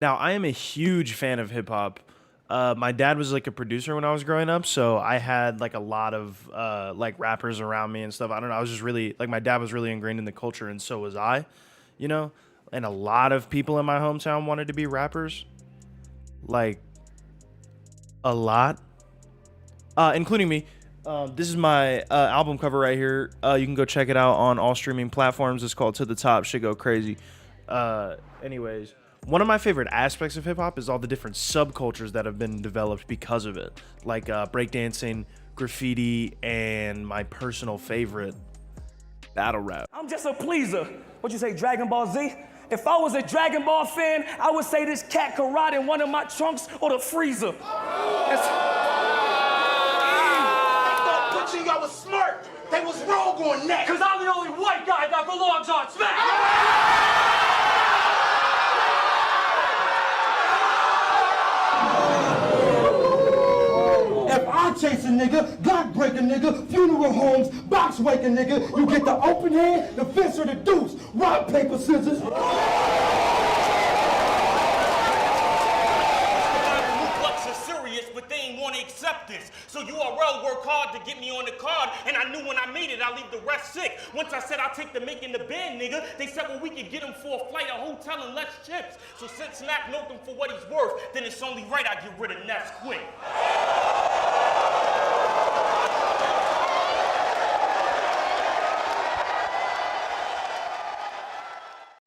Now, I am a huge fan of hip hop. My dad was like a producer when I was growing up, so I had like a lot of like rappers around me and stuff. I don't know. I was just really like my dad was really ingrained in the culture, and so was I, you know. And a lot of people in my hometown wanted to be rappers, like a lot, including me. This is my album cover right here. You can go check it out on all streaming platforms. It's called To the Top. Should go crazy. Anyways, one of my favorite aspects of hip hop is all the different subcultures that have been developed because of it, like breakdancing, graffiti, and my personal favorite, battle rap. I'm just a pleaser. What you say, Dragon Ball Z? If I was a Dragon Ball fan, I would say this cat could ride in one of my trunks or the freezer. I was smart. They was rogue on that. Cause I'm the only white guy that belongs on Smack. If I chase a nigga, Glock break a nigga, funeral homes, box wake a nigga, you get the open hand, the fist, or the deuce. Rock, paper, scissors. But they ain't want to accept this. So URL worked hard to get me on the card, and I knew when I made it, I'd leave the rest sick. Once I said I'll take the making the band, nigga, they said, well, we could get him for a flight, a hotel, and less chips. So since Smack milked him for what he's worth, then it's only right I get rid of Ness quick.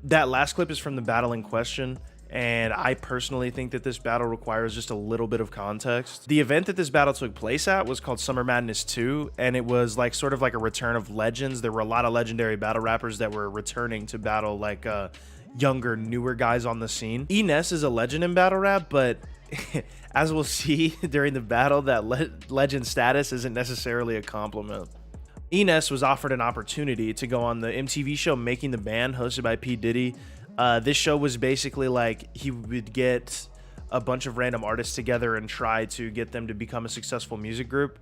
That last clip is from the battle in question, and I personally think that this battle requires just a little bit of context. The event that this battle took place at was called Summer Madness 2, and it was like sort of like a return of legends. There were a lot of legendary battle rappers that were returning to battle, like younger, newer guys on the scene. Eness is a legend in battle rap, but as we'll see during the battle, that legend status isn't necessarily a compliment. Eness was offered an opportunity to go on the MTV show Making the Band, hosted by P. Diddy. This show was basically like he would get a bunch of random artists together and try to get them to become a successful music group.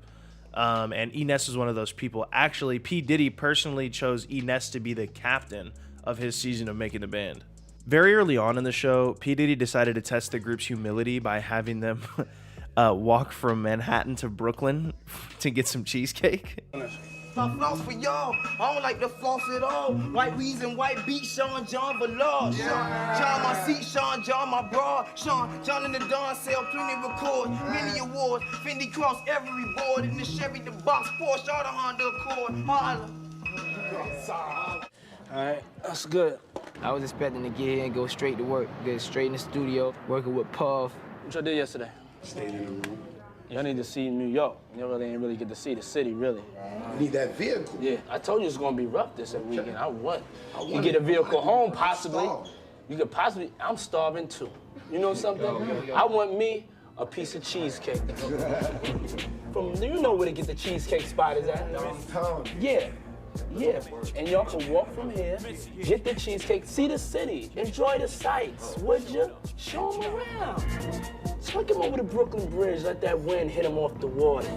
And Eness was one of those people. Actually, P. Diddy personally chose Eness to be the captain of his season of Making the Band. Very early on in the show, P. Diddy decided to test the group's humility by having them walk from Manhattan to Brooklyn to get some cheesecake. I floss for y'all. I don't like to floss at all. White Weez and white beat, Sean John Ballard. John my seat, Sean John my bra. Sean John in the Dawn sell plenty records, many awards. Fendi cross every board in the Chevy, the box, Porsche, all the Honda Accord. Holla. All right, that's good. I was expecting to get here and go straight to work, get straight in the studio, working with Puff. What y'all did yesterday? Stayed in the room. Y'all need to see New York. You ain't really get to see the city, really. You need that vehicle. Yeah, I told you it's gonna be rough this weekend. I want. You get a vehicle home, possibly. You could possibly. I'm starving too. You know something? I want me a piece of cheesecake. You know where to get the cheesecake spot is at? Downtown. Yeah. Yeah, and y'all can walk from here, get the cheesecake, see the city, enjoy the sights, would you? Show them around. Take him over to Brooklyn Bridge, let that wind hit him off the water.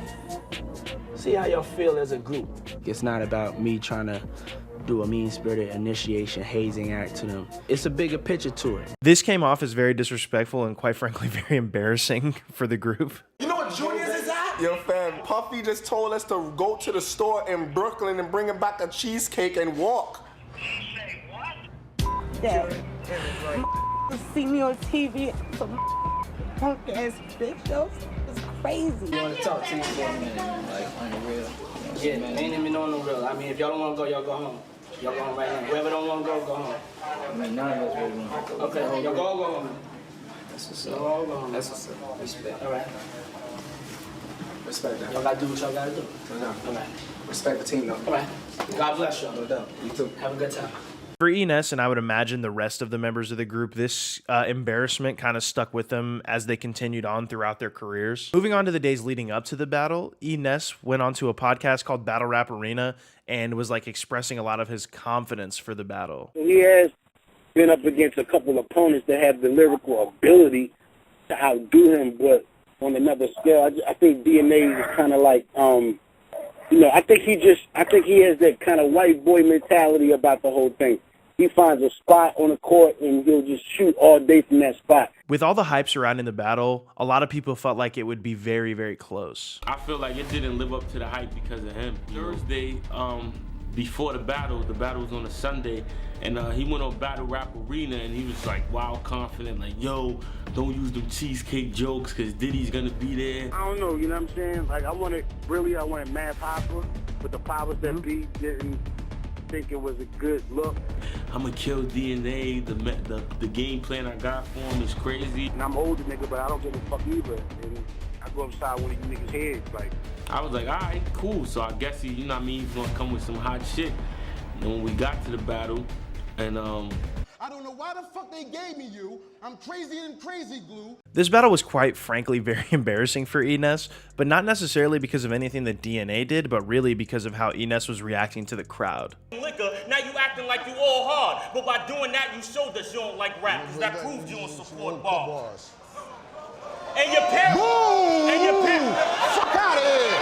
See how y'all feel as a group. It's not about me trying to do a mean-spirited initiation hazing act to them. It's a bigger picture to it. This came off as very disrespectful and quite frankly very embarrassing for the group. You know what Junior's is at? Yo, fam, Puffy just told us to go to the store in Brooklyn and bring him back a cheesecake and walk. Yeah. See me on TV, some punk ass videos. It's crazy. You want to talk to me for a minute, like on the real? Yeah, man, ain't even on the real. I mean, if y'all don't want to go, y'all go home. Y'all go home right now. Whoever don't want to go, go home. I mean, none of us really want to go. Okay, y'all go home. That's what's up. Y'all go home. That's what's up. Respect. All right. Respect that. Y'all gotta do what y'all gotta do. All right. Respect the team, though. All right. God bless y'all. No doubt. You too. Have a good time. For Eness, and I would imagine the rest of the members of the group, this embarrassment kind of stuck with them as they continued on throughout their careers. Moving on to the days leading up to the battle, Eness went on to a podcast called Battle Rap Arena and was like expressing a lot of his confidence for the battle. He has been up against a couple of opponents that have the lyrical ability to outdo him, but on another scale, I think DNA is kind of like, I think he has that kind of white boy mentality about the whole thing. He finds a spot on the court and he'll just shoot all day from that spot. With all the hype surrounding the battle, a lot of people felt like it would be very, very close. I feel like it didn't live up to the hype because of him. Thursday, before the battle was on a Sunday, and he went on Battle Rap Arena and he was like wild confident, like, yo, don't use them cheesecake jokes because Diddy's gonna be there. I don't know, you know what I'm saying? Like, I wanted Mad Papa, but the powers that be didn't think it was a good look. I'ma kill DNA, the game plan I got for him is crazy. And I'm older nigga, but I don't give a fuck either. And I go upside one of you niggas' heads, like. I was like, all right, cool. So I guess you know what I mean, he's gonna come with some hot shit. And when we got to the battle, and I don't know why the fuck they gave me you. I'm crazy and crazy glue. This battle was quite frankly very embarrassing for Eness, but not necessarily because of anything that DNA did, but really because of how Eness was reacting to the crowd. Liquor, now you acting like you all hard, but by doing that you showed us you don't like rap, because that proves you don't support bars. And your parents. Boom! And your parents. Fuck out of here.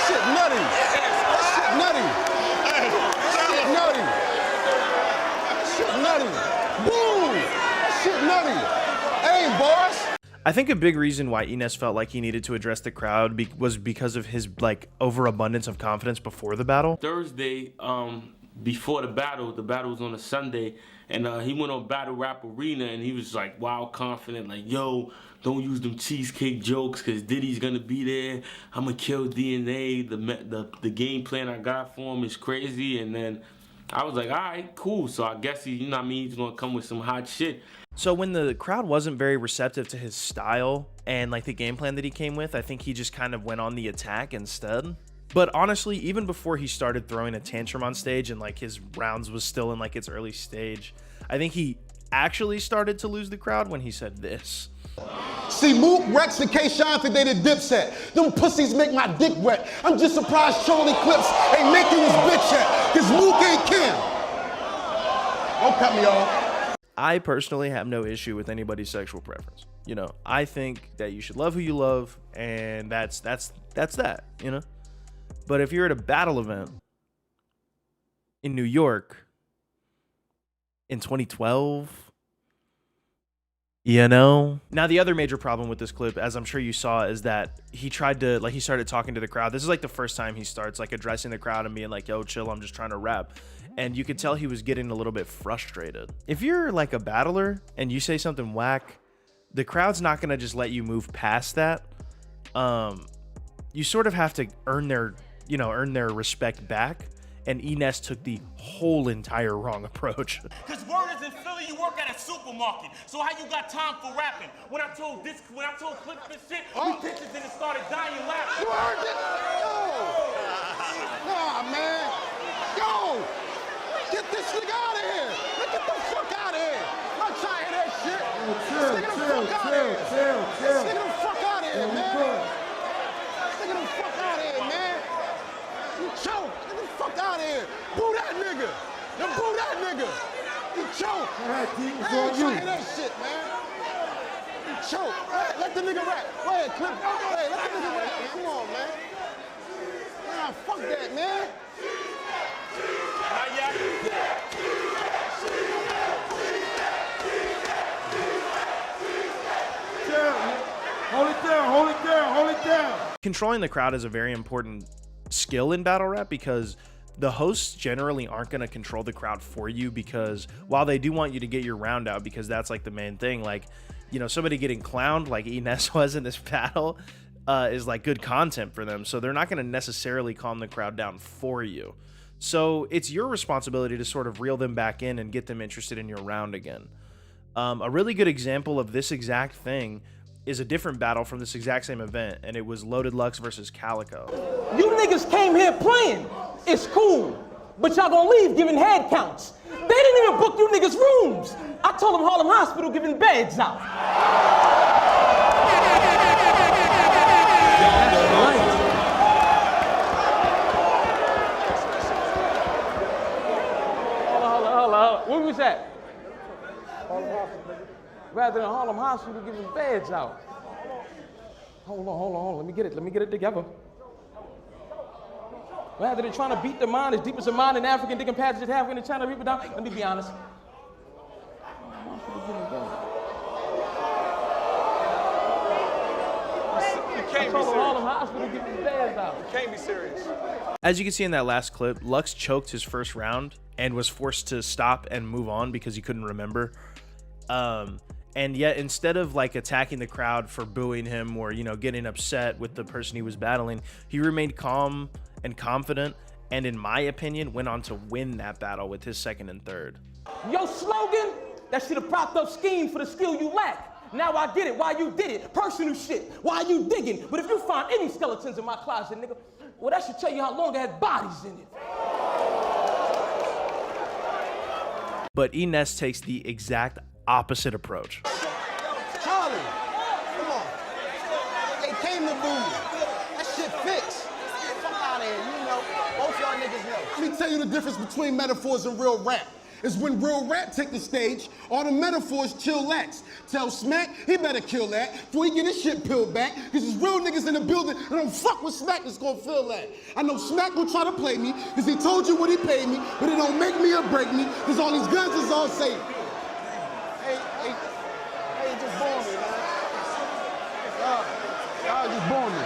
Shit nutty. Shit nutty. Shit nutty. Shit nutty. Boom! Shit nutty. Hey, boss. I think a big reason why Eness felt like he needed to address the crowd was because of his like overabundance of confidence before the battle. Thursday, before the battle was on a Sunday, and he went on Battle Rap Arena and he was like wild confident, like, yo, don't use them cheesecake jokes because Diddy's gonna be there. I'ma kill DNA. The game plan I got for him is crazy. And then I was like, all right, cool. So I guess you know what I mean, he's gonna come with some hot shit. So when the crowd wasn't very receptive to his style and like the game plan that he came with, I think he just kind of went on the attack instead. But honestly, even before he started throwing a tantrum on stage and like his rounds was still in like its early stage, I think he actually started to lose the crowd when he said this. See, Mook, Rex, and K-Shine think they the Dipset. Them pussies make my dick wet. I'm just surprised Charlie Clips ain't making his bitch yet, cause Mook ain't Kim. Don't cut me off. I personally have no issue with anybody's sexual preference. You know, I think that you should love who you love, and that's that, you know? But if you're at a battle event in New York in 2012, you know? Now, the other major problem with this clip, as I'm sure you saw, is that he started talking to the crowd. This is like the first time he starts like addressing the crowd and being like, yo, chill, I'm just trying to rap. And you could tell he was getting a little bit frustrated. If you're like a battler and you say something whack, the crowd's not gonna just let you move past that. You sort of have to earn their respect back. And Eness took the whole entire wrong approach. Cause word is in Philly, you work at a supermarket. So how you got time for rapping? When I told Clips this shit, you bitches didn't started dying laughing. You heard it? Yo! Nah, man. Yo! Get this nigga out of here! Get the fuck out of here! I'm trying to hear that shit! Chill. Nigga the fuck out of here, man! Nigga the fuck out of here, man! You choke! Get the fuck out of here! Boo that nigga! You boo that nigga! You choke! I ain't trying to hear that shit, man! You choke! Let the nigga rap! Go ahead, Clip! Hey, let the nigga rap! Come on, man! Nah, fuck that, man! Hold it down. Controlling the crowd is a very important skill in battle rap because the hosts generally aren't going to control the crowd for you, because while they do want you to get your round out, because that's like the main thing, like, you know, somebody getting clowned like Eness was in this battle is like good content for them. So they're not going to necessarily calm the crowd down for you. So it's your responsibility to sort of reel them back in and get them interested in your round again. A really good example of this exact thing is a different battle from this exact same event, and it was Loaded Lux versus Calico. You niggas came here playing. It's cool, but y'all gonna leave giving head counts. They didn't even book you niggas rooms. I told them Harlem Hospital giving beds out. Hold on. Where was that? Harlem Hospital. Rather than Harlem Hospital giving beds out. Hold on. Let me get it together. Rather than trying to beat the mind as deep as a mind in African digging passages halfway in China River down. Let me be honest. I told him Harlem Hospital to get his feds out. You can't be serious. As you can see in that last clip, Lux choked his first round and was forced to stop and move on because he couldn't remember. And yet, instead of like attacking the crowd for booing him or, you know, getting upset with the person he was battling, he remained calm and confident, and in my opinion, went on to win that battle with his second and third. Your slogan, that should have propped up scheme for the skill you lack. Now I get it, why you did it. Personal shit, why you digging. But if you find any skeletons in my closet, nigga, well, that should tell you how long I had bodies in it. But Eness takes the exact opposite approach. Charlie, come on. They came to boo you. That shit fits. Fuck out of here, you know. Both y'all niggas know. Let me tell you the difference between metaphors and real rap. Is when real rap take the stage, all the metaphors chillax. Tell Smack he better kill that before he get his shit peeled back, because there's real niggas in the building that don't fuck with Smack that's gonna feel that. I know Smack gonna try to play me, because he told you what he paid me, but it don't make me or break me, because all these guns is all safe. Hey, just born me, man. Y'all just born me.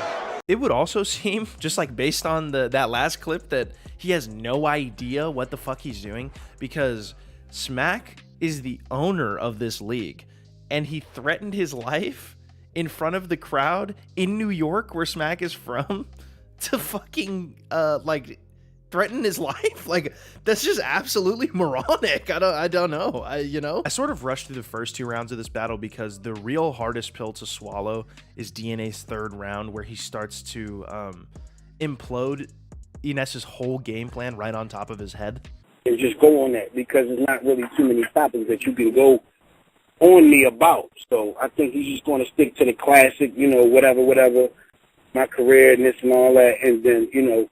It would also seem, just like based on that last clip, that he has no idea what the fuck he's doing, because Smack is the owner of this league and he threatened his life in front of the crowd in New York, where Smack is from, to fucking like threaten his life. Like, that's just absolutely moronic. I don't know. I sort of rushed through the first two rounds of this battle because the real hardest pill to swallow is DNA's third round, where he starts to implode Eness's whole game plan right on top of his head. And just go on that, because there's not really too many topics that you can go on me about. So I think he's just going to stick to the classic, you know, whatever, my career and this and all that. And then, you know,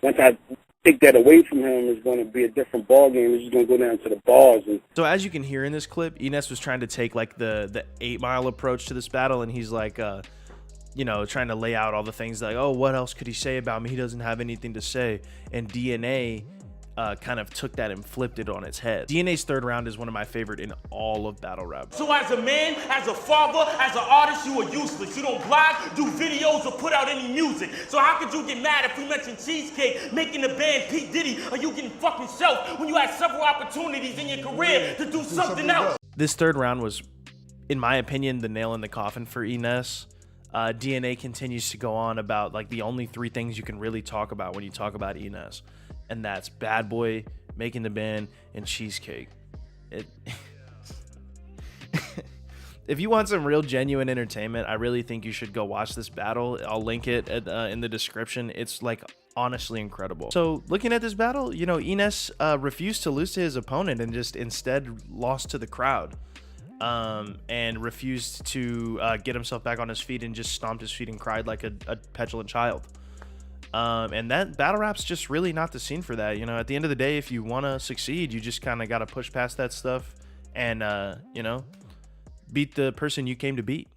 once I take that away from him, it's going to be a different ball game. It's just going to go down to the bars. And so as you can hear in this clip, Eness was trying to take like the 8 Mile approach to this battle, and he's like, you know, trying to lay out all the things like, oh, what else could he say about me? He doesn't have anything to say. And DNA kind of took that and flipped it on its head. DNA's third round is one of my favorite in all of battle rap. So as a man, as a father, as an artist, you are useless. You don't blog, do videos, or put out any music. So how could you get mad if we mentioned Cheesecake, making the band P. Diddy, or you getting fucking shelf when you had several opportunities in your career to do something else? This third round was, in my opinion, the nail in the coffin for Eness. DNA continues to go on about like the only 3 things you can really talk about when you talk about Eness, and that's Bad Boy, making the band, and Cheesecake. If you want some real genuine entertainment, I really think you should go watch this battle. I'll link it in the description. It's like honestly incredible. So looking at this battle, you know, Eness refused to lose to his opponent and just instead lost to the crowd. And refused to get himself back on his feet and just stomped his feet and cried like a petulant child. And that battle rap's just really not the scene for that. You know, at the end of the day, if you want to succeed, you just kind of got to push past that stuff and, you know, beat the person you came to beat.